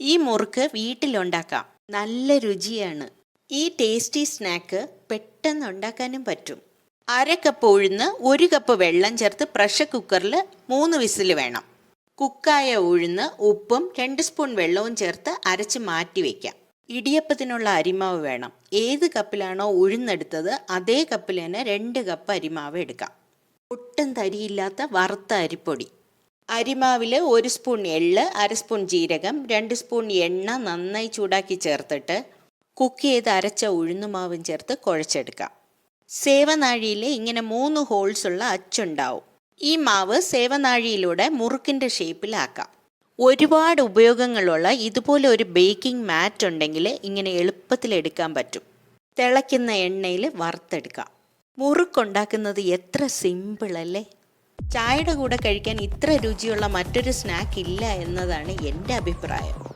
ഈ മുറുക്ക് വീട്ടിലുണ്ടാക്കാം. നല്ല രുചിയാണ്. ഈ ടേസ്റ്റി സ്നാക്ക് പെട്ടെന്ന് ഉണ്ടാക്കാനും പറ്റും. 1/2 കപ്പ് ഉഴുന്ന് 1 കപ്പ് വെള്ളം ചേർത്ത് പ്രഷർ കുക്കറിൽ 3 വിസിൽ വേണം. കുക്കായ ഉഴുന്ന് ഉപ്പും 2 സ്പൂൺ വെള്ളവും ചേർത്ത് അരച്ച് മാറ്റി വയ്ക്കാം. ഇടിയപ്പത്തിനുള്ള അരിമാവ് വേണം. ഏത് കപ്പിലാണോ ഉഴുന്നെടുത്തത് അതേ കപ്പിൽ തന്നെ 2 കപ്പ് അരിമാവ് എടുക്കാം. ഒട്ടും തരിയില്ലാത്ത വറുത്ത അരിപ്പൊടി. അരിമാവിൽ 1 സ്പൂൺ എള്ള്, 1/2 സ്പൂൺ ജീരകം, 2 സ്പൂൺ എണ്ണ നന്നായി ചൂടാക്കി ചേർത്തിട്ട് കുക്ക് ചെയ്ത് അരച്ച ഉഴുന്നുമാവും ചേർത്ത് കുഴച്ചെടുക്കാം. സേവനാഴിയിൽ ഇങ്ങനെ 3 ഹോൾസ് ഉള്ള അച്ചുണ്ടാവും. ഈ മാവ് സേവനാഴിയിലൂടെ മുറുക്കിൻ്റെ ഷേപ്പിലാക്കാം. ഒരുപാട് ഉപയോഗങ്ങളുള്ള ഇതുപോലെ ഒരു ബേക്കിംഗ് മാറ്റ് ഉണ്ടെങ്കിൽ ഇങ്ങനെ എളുപ്പത്തിൽ എടുക്കാൻ പറ്റും. തിളയ്ക്കുന്ന എണ്ണയിൽ വറുത്തെടുക്കാം. മുറുക്കുണ്ടാക്കുന്നത് എത്ര സിമ്പിൾ അല്ലേ? ചായയുടെ കൂടെ കഴിക്കാൻ ഇത്ര രുചിയുള്ള മറ്റൊരു സ്നാക്ക് ഇല്ല എന്നതാണ് എൻ്റെ അഭിപ്രായം.